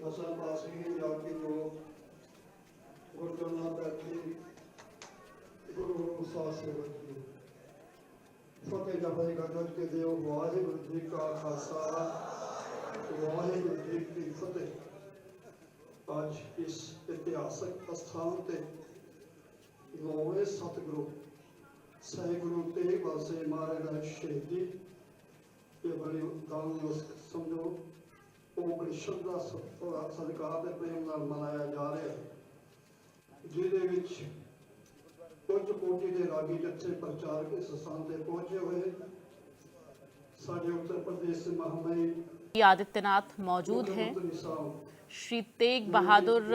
दसन पासी जाके जो गुरजना बैठी गुरु साथ सेवक की फतेह जफे गज के देव वाहिगुरु जी का खालसा वाहिगुरु जी की फतेह। आज इस इतिहासक स्थान ते नौवें सतगुरु सैगुरु तेग बहादुर महाराज शहीदी ये बलिदान दिवस समझो वो बड़ी श्रद्धा सत्कार ते प्रेम नाल मनाया जा रहा है, जिहदे विच उच्च कोटि के रागी जत्थे प्रचारक इस स्थान ते पहुंचे हुए साडे उत्तर प्रदेश से महामहिम आदित्यनाथ मौजूद हैं। श्री तेग बहादुर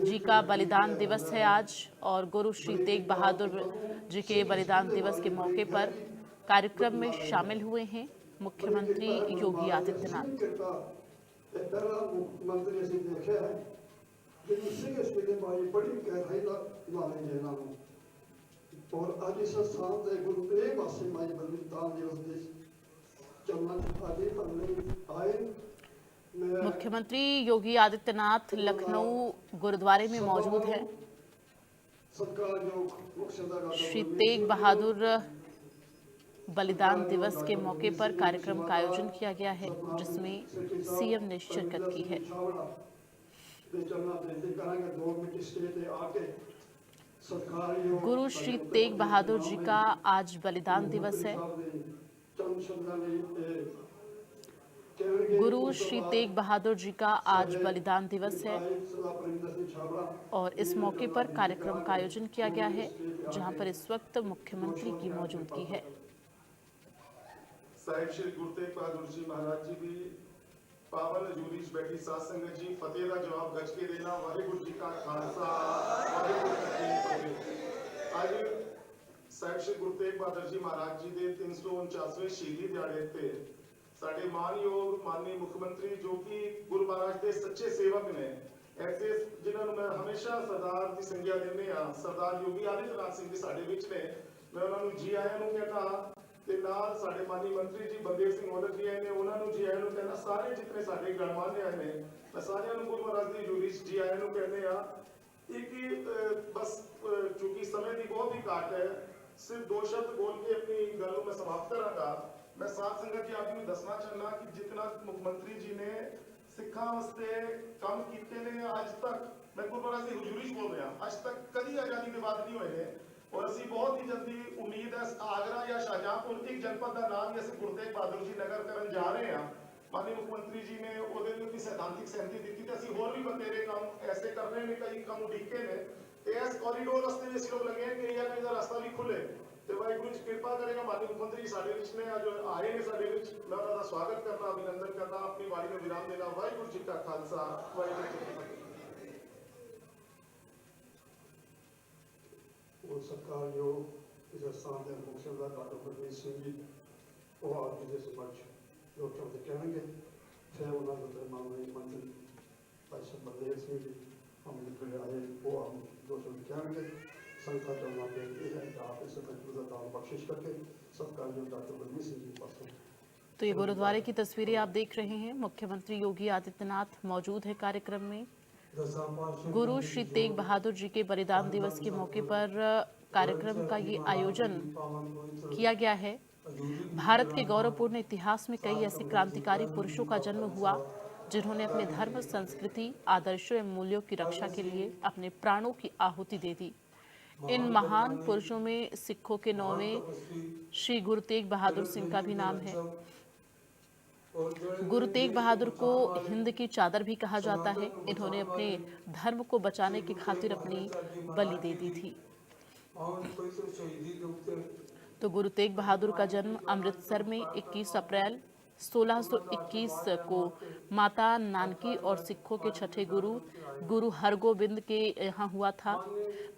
जी का बलिदान दिवस है आज और गुरु श्री तेग बहादुर जी के बलिदान दिवस के मौके पर कार्यक्रम में शामिल हुए हैं मुख्यमंत्री योगी आदित्यनाथ। मुख्यमंत्री असीं देखिया है जिन्हें सिंह इस वेले बाई बड़ी गहराई नाले लेना और अज इस स्थान से गुरु तेग बहादुर माई बलिदान दिवस के चलन आदि पढ़ने आए। मुख्यमंत्री योगी आदित्यनाथ लखनऊ गुरुद्वारे में मौजूद हैं। श्री तेग बहादुर बलिदान दिवस के मौके पर कार्यक्रम का आयोजन किया गया है जिसमें सीएम ने शिरकत की है। गुरु श्री तेग बहादुर जी का आज बलिदान दिवस है। गुरु श्री तेग बहादुर जी का आज बलिदान दिवस है और इस मौके पर कार्यक्रम का आयोजन किया गया है जहां पर इस वक्त मुख्यमंत्री की मौजूदगी है। साहिब श्री गुरु तेग बहादुर जी महाराज जी भी पावन हजूरी बैठी साध संगत जी फतेह का जवाब गज के देना। वाहिगुरु जी का खालसा वाहिगुरु जी की फतेह। आज साहिब श्री गुरु तेग बहादुर जी महाराज जी के 349वें शहीदी दिहाड़े ते साडे मानयोग माननीय मुख्यमंत्री जो कि गुरु महाराज के सच्चे सेवक ने ऐसे जिन्होंने मैं हमेशा सरदार की संज्ञा देने सरदार योगी आदित्यनाथ सिंह जी साडे विच ने मैं उन्होंने जी आया कहना ते नाल साडे माननीय मंत्री जी बलदेव सिंह औलख जी आए ने उन्होंने जी आया कहना सारे जितने साडे गणमान्य आए ने मैं सारे गुरु महाराज की हजूरी जी आया कहने एक बस चूंकि समय की बहुत ही घाट है सिर्फ 2 शब्द बोल के अपनी गल मैं समाप्त करांगा। मैं साथ संगत जी आपको दसना चाहना कि जितना मुख्यमंत्री जी ने सिखा वास्ते काम किए ने आज तक मैं गुरु महाराज की हजूरी बोल रहा आज तक कभी आजादी के बाद नहीं हुए और असी बहुत ही जल्दी उम्मीद है आगरा या शाहजहांपुर एक जनपद का नाम ही गुरु तेग बहादुर जी नगर करन जा रहे हैं। माननीय मुख्यमंत्री जी ने ਉਹਦੇ ਲਈ सैद्धांतिक सहमति दी तो ਅਸੀਂ ਹੋਰ ਵੀ ਬਤੇਰੇ ਕੰਮ ऐसे कर रहे हैं कई काम उड़ीके ने ਤੇ ਇਸ कॉरिडोर रास्ते में ਅਸੀਂ लोग लगे हैं कि ਯਾਰ ਇਹਦਾ रास्ता भी खुले ਤੇ ਵਾਹਿਗੁਰੂ ਜੀ ਕਿਰਪਾ ਕਰੇਗਾ। ਮਾਨनीय मुख्यमंत्री ਸਾਡੇ ਵਿੱਚ ਨੇ ਅੱਜ ਆਏ ਨੇ ਸਾਡੇ ਵਿੱਚ ਮੈਂ ਉਹਨਾਂ ਦਾ ਸਵਾਗਤ ਕਰਨਾ ਅਭਿਨੰਦਨ ਕਰਨਾ ਆਪਣੀ ਵਾਰੀ ਨੂੰ ਵਿਰਾਮ ਦੇਣਾ। ਵਾਹਿਗੁਰੂ ਜੀ ਕਾ ਖਾਲਸਾ ਵਾਹਿਗੁਰੂ ਜੀ ਕੀ ਫਤਿਹ। और सरकार जो इस स्थान के मुख्य सरदार डॉक्टर बलदेव सिंह जी वो आज जिस मंच दो शब्द कहेंगे फिर उन्होंने माननीय मंत्री भाई बलदेव सिंह जी हम जितने आए वो हम 2 शब्द कहेंगे। संस्था चलना बेनती है कि आप इस दान बख्शिश करके सरकार जो डॉक्टर बलदेव सिंह जी पास। तो ये गुरुद्वारे की तस्वीरें आप देख रहे हैं। मुख्यमंत्री योगी आदित्यनाथ मौजूद है कार्यक्रम में। गुरु श्री तेग बहादुर जी के बलिदान दिवस के मौके पर कार्यक्रम का ये आयोजन किया गया है। भारत के गौरवपूर्ण इतिहास में कई ऐसे क्रांतिकारी पुरुषों का जन्म हुआ जिन्होंने अपने धर्म, संस्कृति, आदर्शों एवं मूल्यों की रक्षा के लिए अपने प्राणों की आहुति दे दी। इन महान पुरुषों में सिखों के 9वें श्री गुरु तेग बहादुर सिंह का भी नाम है। गुरु तेग बहादुर को हिंद की चादर भी कहा जाता है। इन्होंने अपने धर्म को बचाने की खातिर अपनी बलि दे दी थी। तो गुरु तेग बहादुर का जन्म अमृतसर में 21 अप्रैल 1621 को माता नानकी और सिखों के छठे गुरु गुरु हरगोबिंद के यहाँ हुआ था।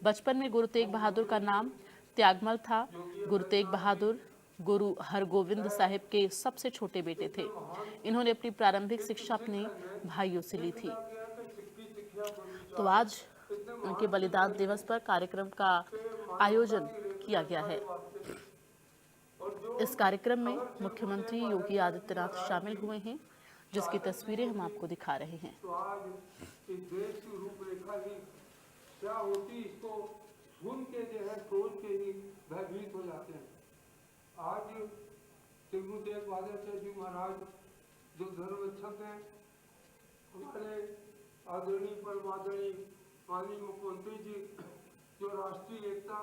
बचपन में गुरु तेग बहादुर का नाम त्यागमल था। गुरु तेग बहादुर गुरु हरगोबिंद साहिब के सबसे छोटे बेटे थे। इन्होंने अपनी प्रारंभिक शिक्षा अपने भाइयों से ली थी। तो आज उनके बलिदान दिवस पर कार्यक्रम का आयोजन किया गया है। इस कार्यक्रम में मुख्यमंत्री योगी आदित्यनाथ शामिल हुए हैं, जिसकी तस्वीरें हम आपको दिखा रहे हैं। तो आज इस देश की रूपरेखा की क्या होती, इसको सुन के जो है सोच के ही भयभीत हो जाते हैं। आज श्री गुरु तेग बहादुर जी महाराज जो धर्म रक्षक हैं, हमारे आदरणीय परमादरणीय माननीय मुख्यमंत्री जी जो राष्ट्रीय एकता,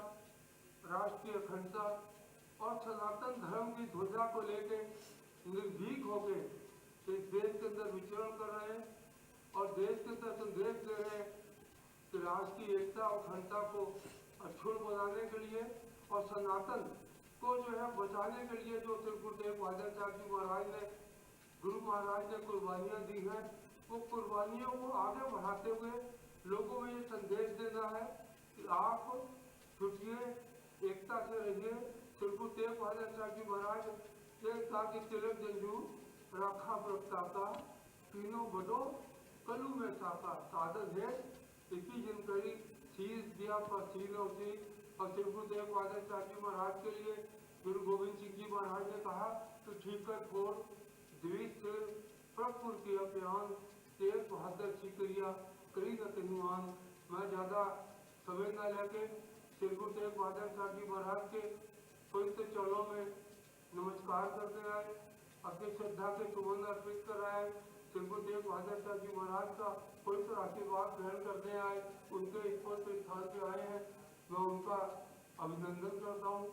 राष्ट्रीय अखंडता और सनातन धर्म की ध्वजा को लेके निर्भीक होकर इस देश के अंदर विचरण कर रहे हैं और देश के अंदर संदेश दे रहे हैं कि राष्ट्र की एकता और अखंडता को अक्षुण्ण बनाने के लिए और सनातन को जो है बचाने के लिए जो श्री गुरु तेग बहादुर साहब जी महाराज ने, गुरु महाराज ने कुर्बानियां दी हैं, वो कुर्बानियों को आगे बढ़ाते हुए लोगों में ये संदेश देना है कि आप छुटिए, एकता से रहिए। श्री गुरु तेग बहादुर साहब जी महाराज एकता की तिलक जंजू राखा प्रतापा तीनों बडो कलू में साका साधन है इसी जानकारी शीश दिया पर सील होती। और श्री गुरु तेग बहादुर साहब जी महाराज के लिए गुरु गोविंद सिंह जी महाराज ने कहा कि ठीक है खोर द्विष से प्रपुर की अभियान तेग बहादुर सिकरिया करी न तेनुआन। मैं ज्यादा समय न लेके श्री गुरु तेग बहादुर साहब जी महाराज के पवित्र चरणों में नमस्कार करते आए, अपनी श्रद्धा के सुमन अर्पित कर आए, श्री गुरु तेग बहादुर साहब जी महाराज का पवित्र आशीर्वाद ग्रहण करने आए, उनके इस पवित्र स्थान पे आए हैं। मैं उनका अभिनंदन करता हूँ,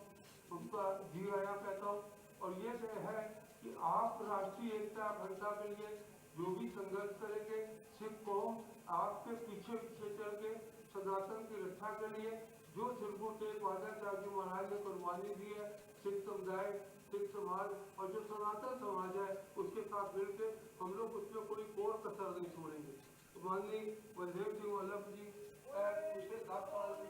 उनका जी आया कहता हूँ। और ये है कि आप राष्ट्रीय एकता अखंडता के लिए जो भी संघर्ष करेंगे, सिख कौम आपके पीछे पीछे चल के सनातन की रक्षा के लिए जो श्री गुरु तेग बहादुर साहब जी महाराज ने कुर्बानी दी है, सिख समुदाय, सिख समाज और जो सनातन समाज है उसके साथ मिलकर हम लोग उसमें कोई और कसर नहीं छोड़ेंगे। माननीय बलदेव सिंह वल्लभ जी पिछले 10 साल की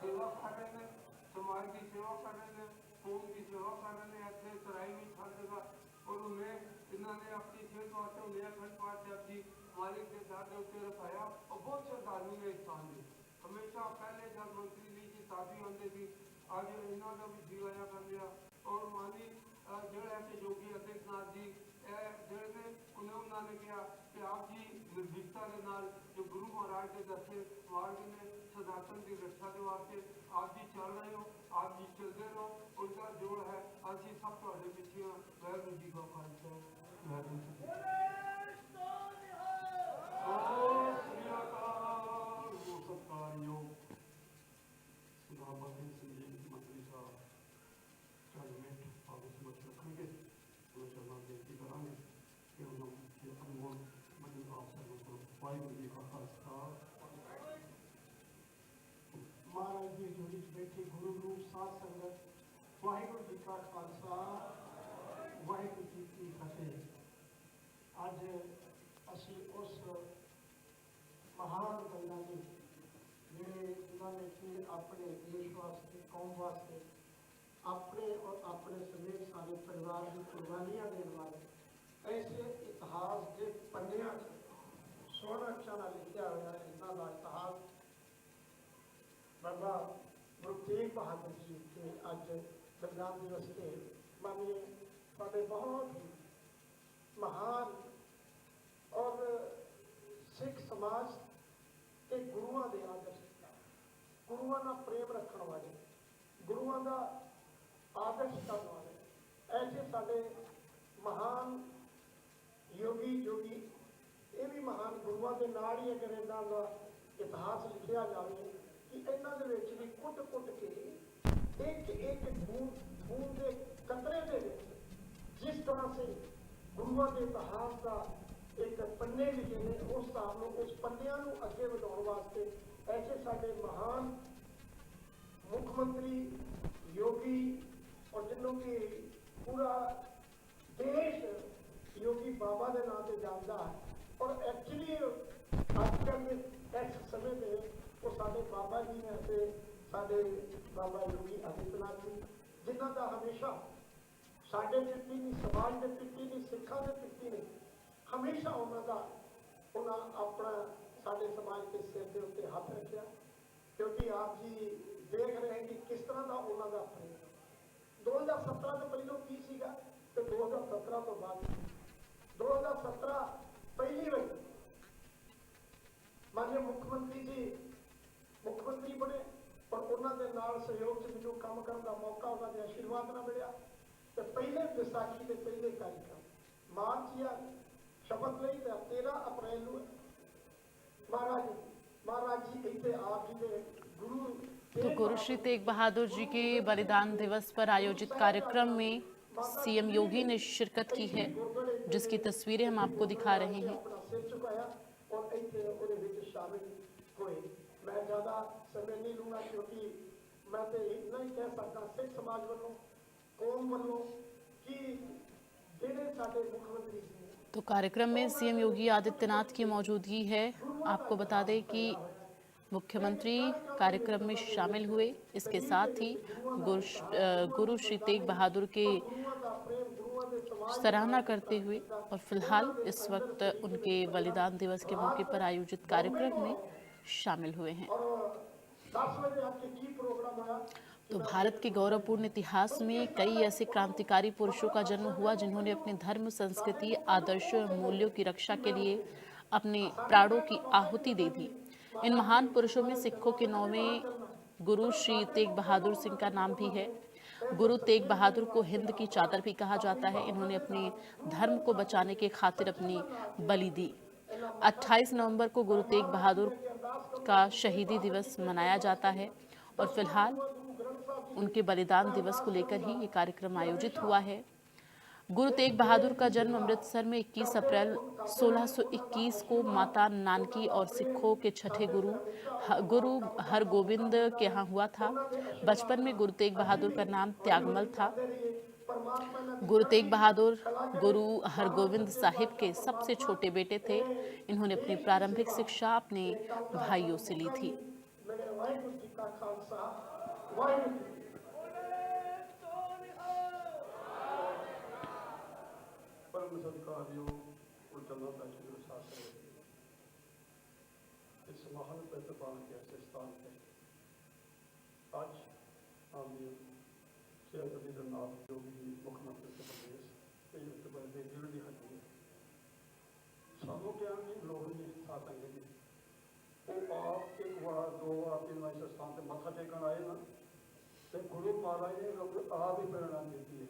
सेवा कर रहे हैं, समाज की सेवा कर रहे हैं, कौम की सेवा कर रहे हैं, ऐसे सराय में छा देगा। और उन्हें इन्होंने अपनी खेत वास्ते उन्हें अखंड पाठ साहब जी मालिक के साथ उत्ते रखाया और बहुत श्रद्धालु ने स्थान दी। हमेशा पहले जब मंत्री जी की शादी होती थी, आज इन्होंने भी जीवाया कर लिया। और माननीय जड़ ऐसे योगी आदित्यनाथ जी जड़े उन्होंने कहा कि आप जी निर्भीकता के नाल जो गुरु महाराज के दसे मार्ग ने सनातन की रक्षा के वास्ते आप जी चल रहे हो, आप जी चलते रहो। उनका जोड़ है असि सब थोड़े पीछे वाहगुरू जी का खालसा वाहगुरू जी की महाराज जी जोड़ी बैठे गुरु रूप साध संगत वाहिगुरू जी का खालसा वाहिगुरू जी की फतेह। अज असी उस महान बंदा जिन्होंने कि अपने देश वास्ते, कौम वास्ते, अपने और अपने समेत सारे परिवार की कुर्बानियां देने वाले ऐसे इतिहास के पन्निया सोना अक्षर लिखा हुआ इन्हों का इतिहास बाबा गुरु तेग बहादुर जी के अज बलिदान दिवस के मानिए साढ़े बहुत ही महान और सिख समाज के गुरुओं के आदर्श, गुरुओं का प्रेम रखने वाले, गुरुओं का आदर्श करने वाले ऐसे साढ़े महान योगी जोगी ये भी महान गुरुओं के नाल ही अगर इन्हों का इतिहास लिखा जाए कि इन्हों कुट के एक एक बूंद के कतरे दे जिस तरह से गुरुओं के इतिहास का एक पन्ने लिखे ने उस हिसाब में उस पन्निया अगे बढ़ाने वास्ते ऐसे साडे महान मुख्यमंत्री योगी और जिन्हों की पूरा देश योगी बाबा के नाम से जानता है और एक्चुअली आजकल इस समय में वो साडे बाबा जी ने ऐसे साडे बाबा योगी आदित्यनाथ जी जिन्हों का हमेशा साडे पिछी नहीं समाज के पिछी नहीं सिखा के पिछी नहीं हमेशा उन्होंने अपना साडे समाज के सिर के उत्ते हाथ रखा क्योंकि आप जी देख रहे हैं कि किस तरह का उन्होंने अपने 2017 तो पहलों की सीगा तो 2017 तो बाद 2017 पहली बार माननीय मुख्यमंत्री जी मुख्यमंत्री बने और उन्होंने नाल सहयोग से मैनू काम करने का मौका उन्होंने आशीर्वाद ना मिला तो पहले विसाखी के पहले कार्यक्रम मार्च या शपथ ली 13 अप्रैल महाराज जी इतने आप जी के गुरु तो गुरु श्री तेग बहादुर जी के बलिदान दिवस पर आयोजित कार्यक्रम में सीएम योगी ने शिरकत की है, जिसकी तस्वीरें हम आपको दिखा रहे हैं। मैं ज्यादा समय नहीं लूंगा क्योंकि मैं तो इतना ही कह सकता सिख समाज वालों कौम वालों कि जिहड़े साडे मुख्यमंत्री तो कार्यक्रम में सीएम योगी आदित्यनाथ की मौजूदगी है। आपको बता दें कि मुख्यमंत्री कार्यक्रम में शामिल हुए। इसके साथ ही गुरु श्री तेग बहादुर के सराहना करते हुए और फिलहाल इस वक्त उनके बलिदान दिवस के मौके पर आयोजित कार्यक्रम में शामिल हुए हैं। तो भारत के गौरवपूर्ण इतिहास में कई ऐसे क्रांतिकारी पुरुषों का जन्म हुआ जिन्होंने अपने धर्म, संस्कृति, आदर्श मूल्यों की रक्षा के लिए अपने प्राणों की आहुति दे दी। इन महान पुरुषों में सिखों के 9वें गुरु श्री तेग बहादुर सिंह का नाम भी है। गुरु तेग बहादुर को हिंद की चादर भी कहा जाता है। इन्होंने अपने धर्म को बचाने के खातिर अपनी बलि दी। 28 नवंबर को गुरु तेग बहादुर का शहीदी दिवस मनाया जाता है और फिलहाल उनके बलिदान दिवस को लेकर ही ये कार्यक्रम आयोजित हुआ है। गुरु तेग बहादुर का जन्म अमृतसर में 21 अप्रैल 1621 को माता नानकी और सिखों के छठे गुरु हरगोविंद के यहाँ हुआ था। बचपन में गुरु तेग बहादुर का नाम त्यागमल था। गुरु तेग बहादुर गुरु हरगोविंद साहिब के सबसे छोटे बेटे थे। इन्होंने अपनी प्रारंभिक शिक्षा अपने भाइयों से ली थी। परम सत्कारयोग उल्टना बैठे शास्त्र इस महान प्रतिभा के ऐसे स्थान पे आज आमिर श्री रविंद्रनाथ योगी जी मुख्यमंत्री उत्तर प्रदेश उत्तर प्रदेश गिरडी हटी सानू क्या नहीं लोग नहीं साथ जी वो आप एक बार 2 बार 3 बार इस स्थान पर मत्था टेकन आए ना तो गुरु महाराज ने आप ही प्रेरणा देती है।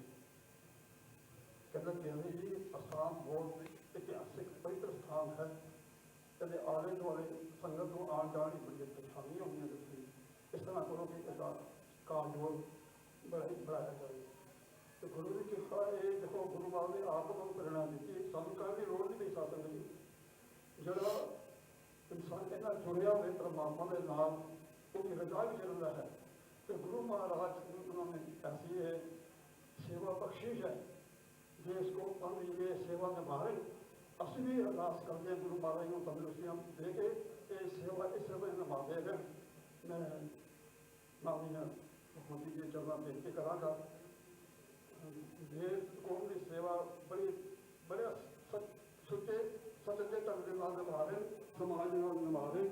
कहते कहते जी आसाम बहुत इतिहासिक पवित्र स्थान है। कहते आले दुआले संगत को आन जान की बड़ी परेशानी होनी है। इस तरह करो कि कारजोर बढ़ाया जाए। तो गुरु ने कहा ये देखो गुरु महाराज ने आपको प्रेरणा दी सानू कहने की लोड़ नहीं पई साथ जी जरा इंसान इन्ना जुड़िया हुए परमात्मा के नाम उसकी रजा भी चलता है। तो गुरु महाराज उन्होंने ऐसी है सेवा बख्शिश है देश को ये सेवा निभा रहे असं भी अरदास करते हैं गुरु महाराज को तंदुरुस्तियाँ दे के ये सेवा इस सेवा निभा दे गए। मैं माननीय मुख्यमंत्री जी चलना बेनती कराँगा देश कौम की सेवा बड़े सुचे सच्चे ढंग के नाल निभा रहे समाज के नाल निभा रहे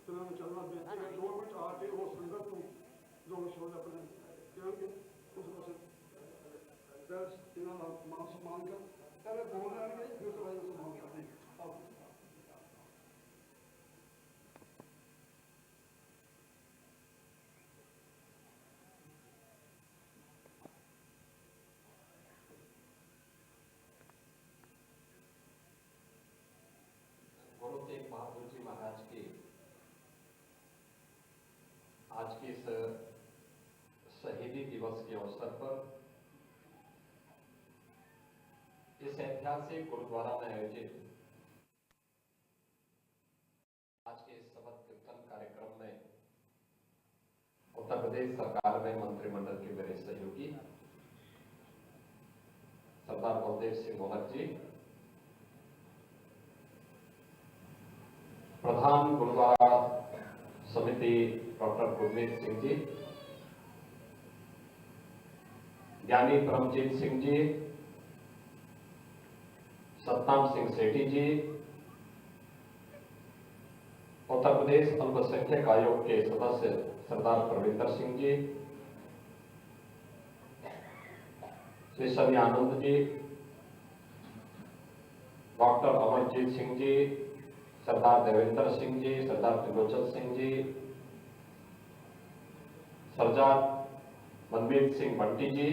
तो मैं चलना बेनती है 2 मिनट आके वो संगत को जो शोध अपने कहेंगे उस मान सम्मान कर पहले बोल रहे हैं फिर उसके बाद सम्मान करते हैं। गुरु तेग बहादुर जी महाराज के आज के इस अवसर पर इस ऐतिहासिक गुरुद्वारा में आयोजित आज के इस शपथ कीर्तन कार्यक्रम में उत्तर प्रदेश सरकार में मंत्रिमंडल के मेरे सहयोगी सरदार बलदेव सिंह मोहन जी, प्रधान गुरुद्वारा समिति डॉक्टर गुरमीत सिंह जी, ज्ञानी परमजीत सिंह जी, सतनाम सिंह सेठी जी, उत्तर प्रदेश अल्पसंख्यक आयोग के सदस्य सरदार परविंदर सिंह जी, श्री शनि आनंद जी, डॉक्टर अमरजीत सिंह जी, सरदार देवेंद्र सिंह जी, सरदार त्रिलोचन सिंह जी, सरदार मनमीत सिंह बंटी जी,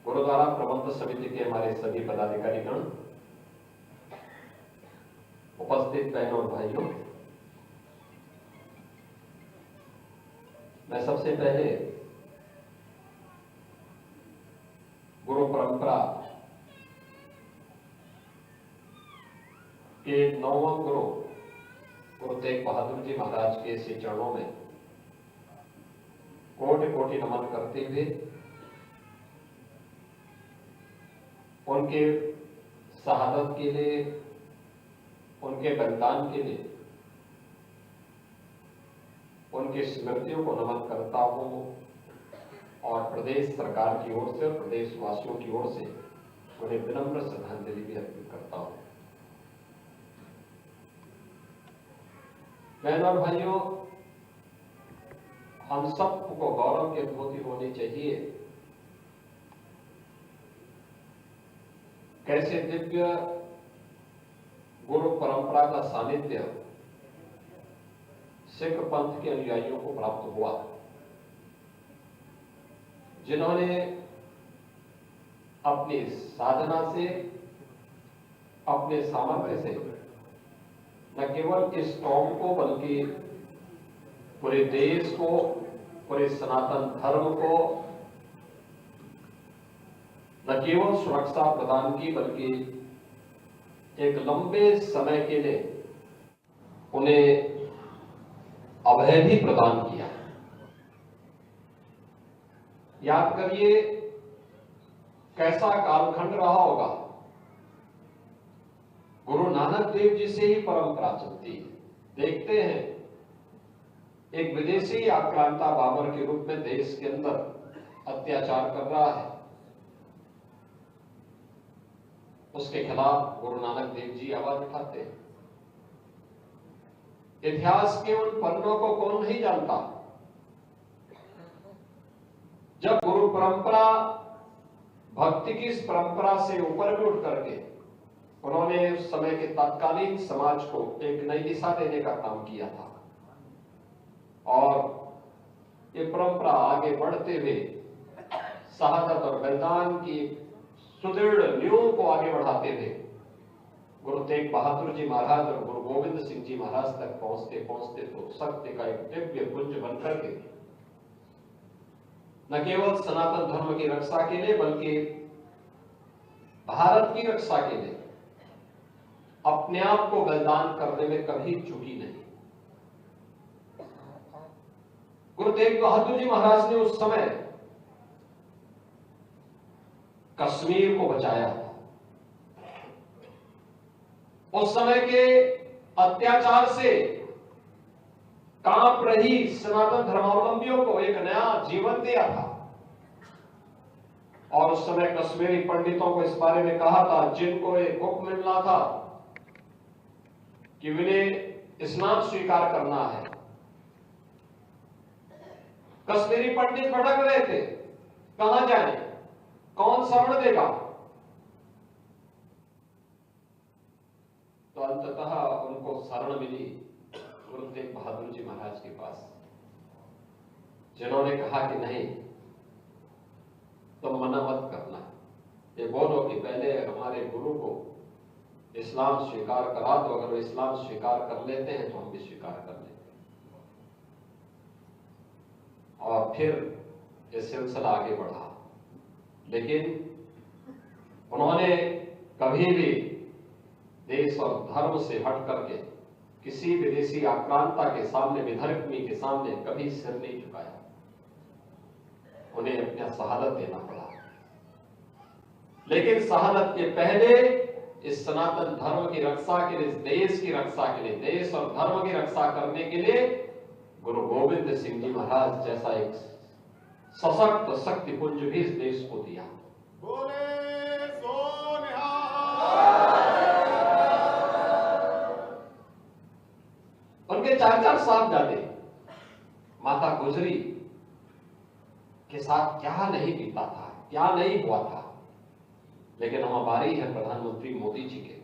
गुरुद्वारा प्रबंध समिति के हमारे सभी पदाधिकारीगण, उपस्थित बहनों और भाइयों, मैं सबसे पहले गुरु परंपरा के 9वें गुरु तेग बहादुर जी महाराज के श्री चरणों में कोटि कोटि नमन करते हुए उनके शहादत के लिए, उनके बलिदान के लिए, उनकी स्मृतियों को नमन करता हूं और प्रदेश सरकार की ओर से और प्रदेश वासियों की ओर से उन्हें विनम्र श्रद्धांजलि भी अर्पित करता हूं। बहनों और भाइयों, हम सबको गौरव की अनुभूति होनी चाहिए कैसे दिव्य गुरु परंपरा का सानिध्य सिख पंथ के अनुयायियों को प्राप्त हुआ, जिन्होंने अपनी साधना से, अपने सामर्थ्य से न केवल इस कौम को बल्कि पूरे देश को, पूरे सनातन धर्म को न केवल सुरक्षा प्रदान की बल्कि एक लंबे समय के लिए उन्हें अभय भी प्रदान किया। याद करिए कैसा कालखंड रहा होगा। गुरु नानक देव जी से ही परंपरा चलती है। देखते हैं एक विदेशी आक्रांता बाबर के रूप में देश के अंदर अत्याचार कर रहा है, उसके खिलाफ गुरु नानक देव जी आवाज उठाते हैं। इतिहास के उन पन्नों को कौन नहीं जानता जब गुरु परंपरा भक्ति की इस परंपरा से ऊपर भी उठ करके उन्होंने उस समय के तत्कालीन समाज को एक नई दिशा देने का काम किया था और ये परंपरा आगे बढ़ते हुए शहादत और बलिदान की सुदृढ़ नींव को आगे बढ़ाते हुए गुरु तेग बहादुर जी महाराज और गुरु गोविंद सिंह जी महाराज तक पहुंचते पहुंचते तो सत्य का एक दिव्य पुंज बनकर के न केवल सनातन धर्म की रक्षा के लिए बल्कि भारत की रक्षा के लिए अपने आप को बलिदान करने में कभी चूकी नहीं। गुरु तेग बहादुर जी महाराज ने उस समय कश्मीर को बचाया। उस समय के अत्याचार से कांप रही सनातन धर्मावलंबियों को एक नया जीवन दिया था और उस समय कश्मीरी पंडितों को इस बारे में कहा था, जिनको एक हुक्म मिलना था कि उन्हें इस्लाम स्वीकार करना है। कश्मीरी पंडित भटक रहे थे, कहां जाएं, कौन शरण देगा। तो अंततः उनको शरण मिली गुरु तेग बहादुर जी महाराज के पास, जिन्होंने कहा कि नहीं, तुम मना मत करना, ये बोलो कि पहले हमारे गुरु को इस्लाम स्वीकार करा दो, अगर वो इस्लाम स्वीकार कर लेते हैं तो हम भी स्वीकार कर लेते हैं। और फिर ये सिलसिला आगे बढ़ा। लेकिन उन्होंने कभी भी देश और धर्म से हट करके किसी विदेशी आक्रांता के सामने, विधर्मी के सामने कभी सिर नहीं झुकाया। उन्हें अपना शहादत देना पड़ा। लेकिन शहादत के पहले इस सनातन धर्म की रक्षा के लिए, इस देश की रक्षा के लिए, देश और धर्म की रक्षा करने के लिए गुरु गोविंद सिंह जी महाराज जैसा एक सशक्त शक्तिपुंज भी इस देश को दिया। बोले सो निहाल। उनके 4 साहबजादे माता गुजरी के साथ क्या नहीं बीता था, क्या नहीं हुआ था। लेकिन हम आभारी हैं प्रधानमंत्री मोदी जी के,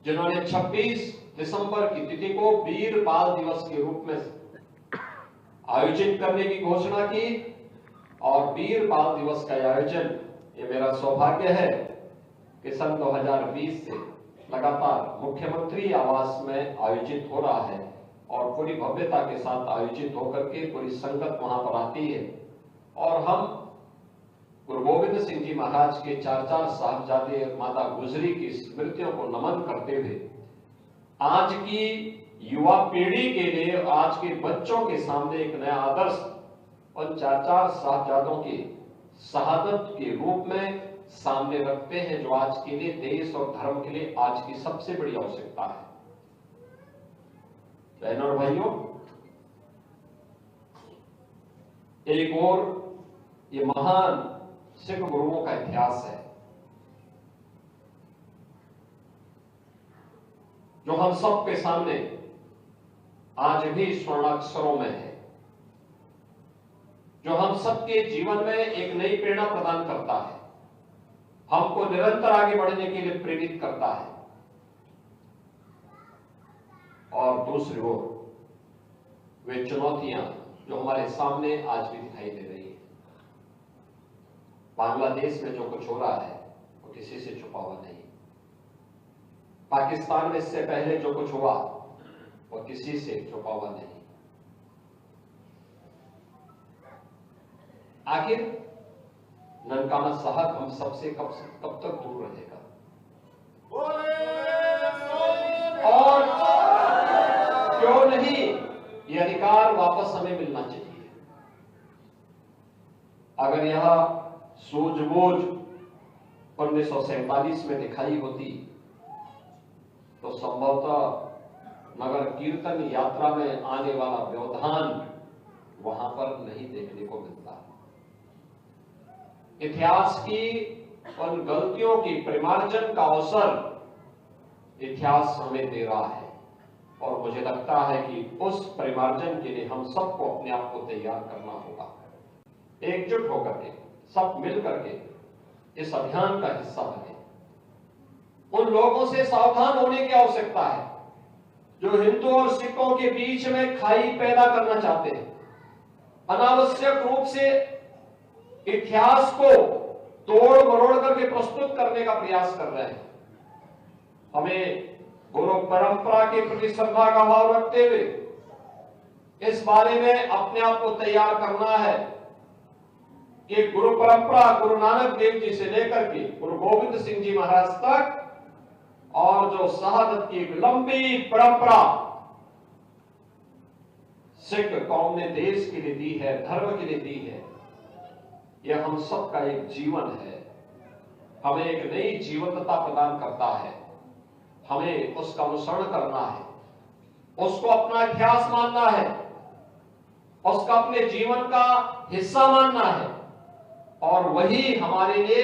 जिन्होंने 26 दिसंबर की तिथि को वीर बाल दिवस के रूप में आयोजित करने की घोषणा की। और वीर बाल दिवस का आयोजन, ये मेरा सौभाग्य है कि सन 2020 से लगातार मुख्यमंत्री आवास में आयोजित हो रहा है और पूरी भव्यता के साथ आयोजित होकर के पूरी संगत वहां पर आती है। और हम गुरु गोविंद सिंह जी महाराज के 4 साहबजादे माता गुजरी की स्मृतियों को नमन करते हुए आज की युवा पीढ़ी के लिए, आज के बच्चों के सामने एक नया आदर्श उन 4 साहबजादों की शहादत के रूप में सामने रखते हैं, जो आज के लिए, देश और धर्म के लिए आज की सबसे बड़ी आवश्यकता है। बहनों और भाइयों, एक और ये महान सिख गुरुओं का इतिहास है जो हम सब के सामने आज भी स्वर्णाक्षरों में है, जो हम सबके जीवन में एक नई प्रेरणा प्रदान करता है, हमको निरंतर आगे बढ़ने के लिए प्रेरित करता है। और दूसरी ओर वे चुनौतियां जो हमारे सामने आज भी दिखाई दे रही है। बांग्लादेश में जो कुछ हो रहा है वो किसी से छुपा हुआ नहीं। पाकिस्तान में इससे पहले जो कुछ हुआ वो किसी से छुपा हुआ नहीं। आखिर ननकाना साहब हम सबसे कब तक दूर रहेगा? और क्यों नहीं ये अधिकार वापस हमें मिलना चाहिए। अगर यह सूझबूझ 1947 में दिखाई होती तो संभवतः नगर कीर्तन यात्रा में आने वाला व्यवधान वहां पर नहीं देखने को मिलता। इतिहास की उन गलतियों की परिमार्जन का अवसर इतिहास हमें दे रहा है और मुझे लगता है कि उस परिमार्जन के लिए हम सबको अपने आप को तैयार करना होगा। एकजुट होकर के, सब मिल करके इस अभियान का हिस्सा बने। उन लोगों से सावधान होने की आवश्यकता है जो हिंदू और सिखों के बीच में खाई पैदा करना चाहते हैं, अनावश्यक रूप से इतिहास को तोड़ मरोड़ करके प्रस्तुत करने का प्रयास कर रहे हैं। हमें गुरु परंपरा के प्रति श्रद्धा का भाव रखते हुए इस बारे में अपने आप को तैयार करना है कि गुरु परंपरा गुरु नानक देव जी से लेकर के गुरु गोविंद सिंह जी महाराज तक और जो शहादत की एक लंबी परंपरा सिख कौम ने देश के लिए दी है, धर्म के लिए दी है, यह हम सबका एक जीवन है। हमें एक नई जीवंतता प्रदान करता है। हमें उसका अनुसरण करना है, उसको अपना इतिहास मानना है, उसका अपने जीवन का हिस्सा मानना है और वही हमारे लिए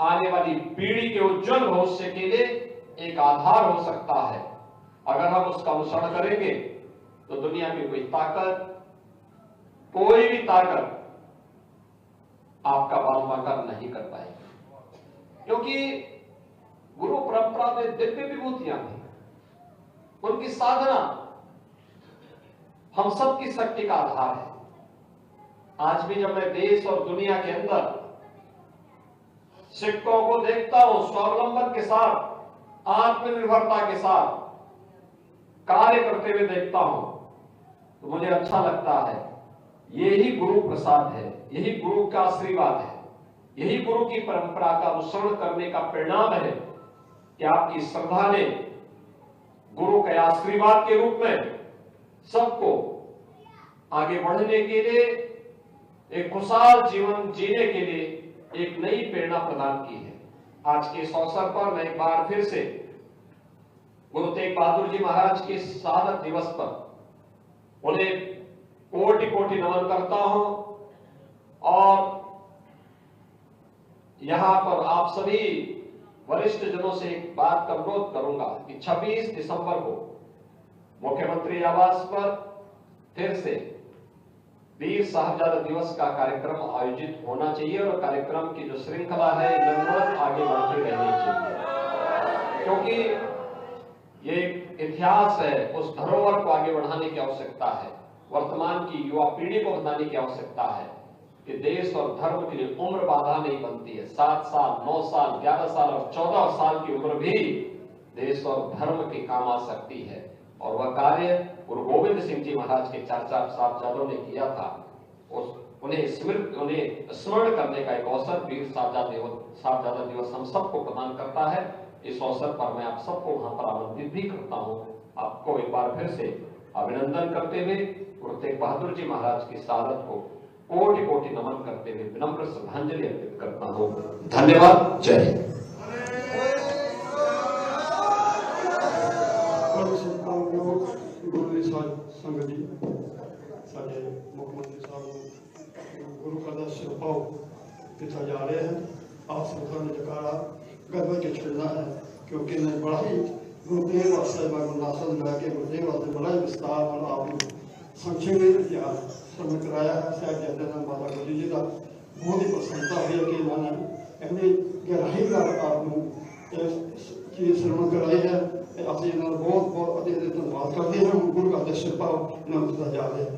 आने वाली पीढ़ी के उज्जवल भविष्य के लिए एक आधार हो सकता है। अगर हम उसका अनुसरण करेंगे तो दुनिया में कोई भी ताकत आपका बालमाकर नहीं कर पाएगी, क्योंकि गुरु परंपरा में दिव्य विभूतियां थी, उनकी साधना हम सबकी शक्ति का आधार है। आज भी जब मैं देश और दुनिया के अंदर सिखों को देखता हूं स्वावलंबन के साथ, आत्मनिर्भरता के साथ कार्य करते हुए देखता हूं तो मुझे अच्छा लगता है यही गुरु प्रसाद है, यही गुरु का आशीर्वाद है, यही गुरु की परंपरा का अनुसरण करने का परिणाम है कि आपकी श्रद्धा ने गुरु के आशीर्वाद के रूप में सबको आगे बढ़ने के लिए, एक खुशहाल जीवन जीने के लिए एक नई प्रेरणा प्रदान की है। आज के इस अवसर पर मैं एक बार फिर से गुरु तेग बहादुर जी महाराज के शहादत दिवस पर उन्हें कोटि कोटि नमन करता हूं और यहां पर आप सभी वरिष्ठ जनों से एक बात का अनुरोध करूंगा कि 26 दिसंबर को मुख्यमंत्री आवास पर फिर से वीर साहबजादा दिवस का कार्यक्रम आयोजित होना चाहिए और कार्यक्रम की जो श्रृंखला है निरंतर आगे बढ़ती रहनी चाहिए, क्योंकि ये एक इतिहास है। उस धरोहर को आगे बढ़ाने की आवश्यकता है, वर्तमान की युवा पीढ़ी को बताने की आवश्यकता है कि देश और धर्म के लिए उम्र बाधा नहीं बनती है। 7 साल, 9 साल, 11 साल और 14 साल की उम्र भी देश और धर्म के काम आ सकती है। और वह कार्य गुरु गोविंद सिंह जी महाराज के 4 साहबजादों ने किया था। उन्हें स्मरण करने का एक अवसर वीर साहबजादा दिवस हम सबको प्रदान करता है। इस अवसर पर मैं आप सबको वहां पर आमंत्रित भी करता हूं। आपको एक बार फिर से अभिनंदन करते हुए गुरु तेग बहादुर जी महाराज की शहादत को कोटि कोटि नमन करते हुए विनम्र श्रद्धांजलि अर्पित करता हूं। धन्यवाद। जय हिंद। संगत जी, साडे मुख्यमंत्री साहब गुरु का दर्शन पाओ पिता जा रहे हैं। आप संगत ने जकारा गदबे के छड़ना है, क्योंकि ने बड़ा ही गुरुदेव साहिब नासन लगे गुरुदेव बड़ा ही विस्तार और आप संक्षेप या समय कराया है। साहिबजादा माता गुजरी जी का बहुत ही प्रसन्नता हुई है कि इन्होंने इतनी गहराई का चीज श्रवण कराई है। असं इन्होंने बहुत बहुत अधिक धन्यवाद करते हैं। गुरु का दर्शन पाओ इन्होंने जा रहे हैं।